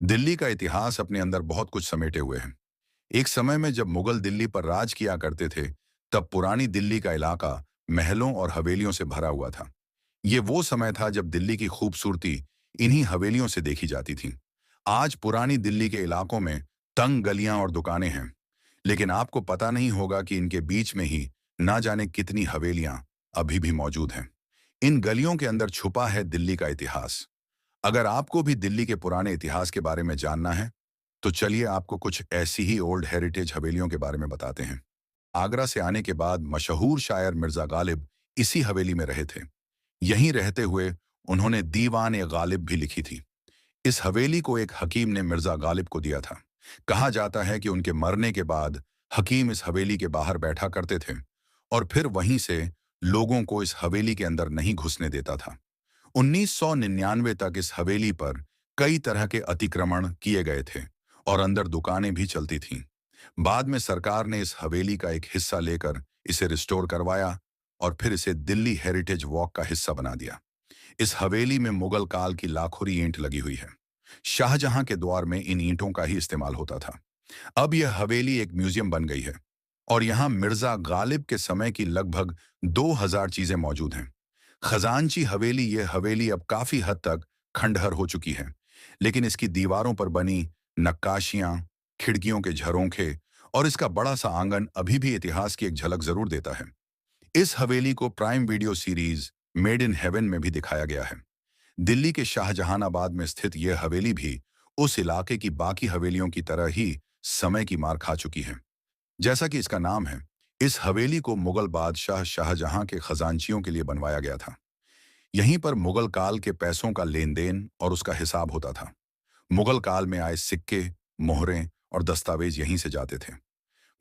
दिल्ली का इतिहास अपने अंदर बहुत कुछ समेटे हुए है। एक समय में जब मुगल दिल्ली पर राज किया करते थे, तब पुरानी दिल्ली का इलाका महलों और हवेलियों से भरा हुआ था। ये वो समय था जब दिल्ली की खूबसूरती इन्हीं हवेलियों से देखी जाती थी। आज पुरानी दिल्ली के इलाकों में तंग गलियां और दुकानें हैं, लेकिन आपको पता नहीं होगा कि इनके बीच में ही ना जाने कितनी हवेलियां अभी भी मौजूद हैं। इन गलियों के अंदर छुपा है दिल्ली का इतिहास। अगर आपको भी दिल्ली के पुराने इतिहास के बारे में जानना है, तो चलिए आपको कुछ ऐसी ही ओल्ड हेरिटेज हवेलियों के बारे में बताते हैं। आगरा से आने के बाद मशहूर शायर मिर्जा गालिब इसी हवेली में रहे थे। यहीं रहते हुए उन्होंने दीवान ए गालिब भी लिखी थी। इस हवेली को एक हकीम ने मिर्जा गालिब को दिया था। कहा जाता है कि उनके मरने के बाद हकीम इस हवेली के बाहर बैठा करते थे और फिर वहीं से लोगों को इस हवेली के अंदर नहीं घुसने देता था। 1999 तक इस हवेली पर कई तरह के अतिक्रमण किए गए थे और अंदर दुकानें भी चलती थीं। बाद में सरकार ने इस हवेली का एक हिस्सा लेकर इसे रिस्टोर करवाया और फिर इसे दिल्ली हेरिटेज वॉक का हिस्सा बना दिया। इस हवेली में मुगल काल की लाखोरी ईंट लगी हुई है। शाहजहां के द्वार में इन ईंटों का ही इस्तेमाल होता था। अब यह हवेली एक म्यूजियम बन गई है और यहाँ मिर्जा गालिब के समय की लगभग 2000 चीजें मौजूद हैं। खजांची हवेली यह हवेली अब काफी हद तक खंडहर हो चुकी है, लेकिन इसकी दीवारों पर बनी नक्काशियां, खिड़कियों के झरोखे और इसका बड़ा सा आंगन अभी भी इतिहास की एक झलक जरूर देता है। इस हवेली को prime video series made in heaven में भी दिखाया गया है। दिल्ली के शाहजहानाबाद में स्थित यह हवेली भी उस इलाके की बाकी हवेलियों की तरह ही समय की मार खा चुकी है। जैसा कि इसका नाम है, इस हवेली को मुगल बादशाह शाहजहां के खजांचियों के लिए बनवाया गया था। यहीं पर मुगल काल के पैसों का लेन देन और उसका हिसाब होता था। मुगल काल में आए सिक्के, मोहरें और दस्तावेज यहीं से जाते थे।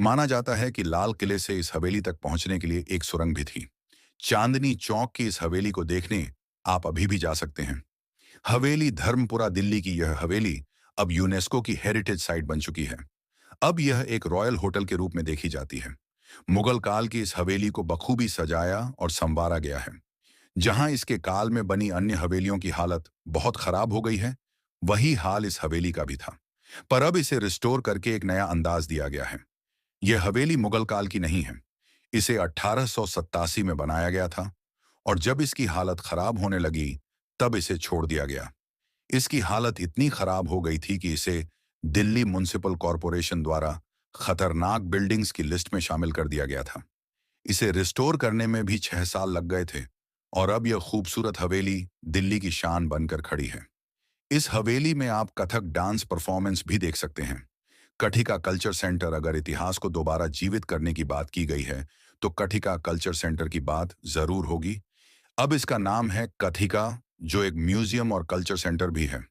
माना जाता है कि लाल किले से इस हवेली तक पहुंचने के लिए एक सुरंग भी थी। चांदनी चौक की इस हवेली को देखने आप अभी भी जा सकते हैं। हवेली धर्मपुरा दिल्ली की यह हवेली अब यूनेस्को की हेरिटेज साइट बन चुकी है। अब यह एक रॉयल होटल के रूप में देखी जाती है। मुगल काल की इस हवेली को बखूबी सजाया और संवारा गया है। जहां इसके काल में बनी अन्य हवेलियों की हालत बहुत खराब हो गई है, वही हाल इस हवेली का भी था। पर अब इसे रिस्टोर करके एक नया अंदाज दिया गया है। यह हवेली मुगल काल की नहीं है। इसे 1887 में बनाया गया था और जब इसकी हालत खराब होने लगी, तब इसे छोड़ दिया गया। इसकी हालत इतनी खराब हो गई थी कि इसे दिल्ली म्युनिसिपल कॉरपोरेशन द्वारा खतरनाक बिल्डिंग्स की लिस्ट में शामिल कर दिया गया था। इसे रिस्टोर करने में भी 6 साल लग गए थे और अब यह खूबसूरत हवेली दिल्ली की शान बनकर खड़ी है। इस हवेली में आप कथक डांस परफॉर्मेंस भी देख सकते हैं। कठिका कल्चर सेंटर, अगर इतिहास को दोबारा जीवित करने की बात की गई है, तो कठिका कल्चर सेंटर की बात जरूर होगी। अब इसका नाम है कथिका, जो एक म्यूजियम और कल्चर सेंटर भी है।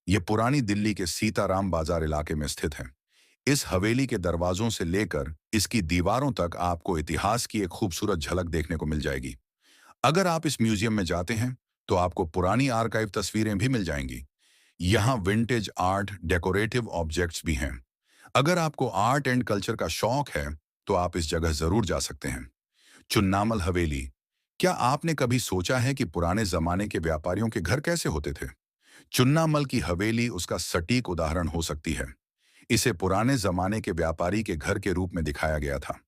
यह पुरानी दिल्ली के सीताराम बाजार इलाके में स्थित है। इस हवेली के दरवाजों से लेकर इसकी दीवारों तक आपको इतिहास की एक खूबसूरत झलक देखने को मिल जाएगी। अगर आप इस म्यूजियम में जाते हैं, तो आपको पुरानी आर्काइव तस्वीरें भी मिल जाएंगी। यहाँ विंटेज आर्ट, डेकोरेटिव ऑब्जेक्ट्स भी हैं। अगर आपको आर्ट एंड कल्चर का शौक है, तो आप इस जगह जरूर जा सकते हैं। चुन्नामल हवेली। क्या आपने कभी सोचा है कि पुराने जमाने के व्यापारियों के घर कैसे होते थे? चुन्नामल की हवेली उसका सटीक उदाहरण हो सकती है। इसे पुराने जमाने के व्यापारी के घर के रूप में दिखाया गया था।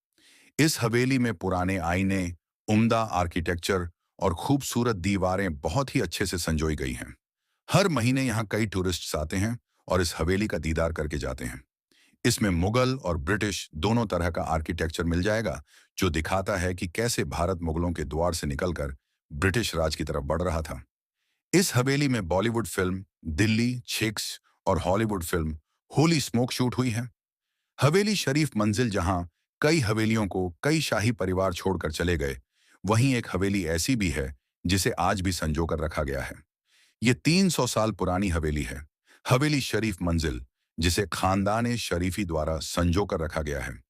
इस हवेली में पुराने आईने, उम्दा आर्किटेक्चर और खूबसूरत दीवारें बहुत ही अच्छे से संजोई गई हैं। हर महीने यहाँ कई टूरिस्ट्स आते हैं और इस हवेली का दीदार करके जाते हैं। इसमें मुगल और ब्रिटिश दोनों तरह का आर्किटेक्चर मिल जाएगा, जो दिखाता है कि कैसे भारत मुगलों के द्वार से निकलकर ब्रिटिश राज की तरफ बढ़ रहा था। इस हवेली में बॉलीवुड फिल्म दिल्ली छिक्स और Hollywood film Holi smoke shoot हुई है। हवेली शरीफ मंजिल, जहां कई हवेलियों को कई शाही परिवार छोड़कर चले गए, वहीं एक हवेली ऐसी भी है जिसे आज भी संजोकर रखा गया है। ये 300 साल पुरानी हवेली है। हवेली शरीफ मंजिल, जिसे खानदान शरीफी द्वारा संजोकर रखा गया है।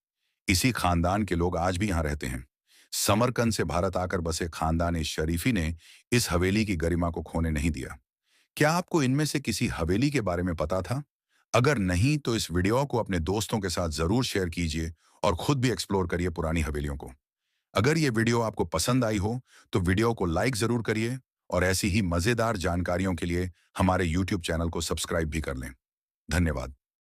इसी खानदान के लोग आज भी यहाँ रहते हैं। समरकंद से भारत आकर बसे खानदान शरीफी ने इस हवेली की गरिमा को खोने नहीं दिया। क्या आपको इनमें से किसी हवेली के बारे में पता था? अगर नहीं, तो इस वीडियो को अपने दोस्तों के साथ जरूर शेयर कीजिए और खुद भी एक्सप्लोर करिए पुरानी हवेलियों को। अगर ये वीडियो आपको पसंद आई हो, तो वीडियो को लाइक जरूर करिए और ऐसी ही मजेदार जानकारियों के लिए हमारे YouTube चैनल को सब्सक्राइब भी कर लें। धन्यवाद।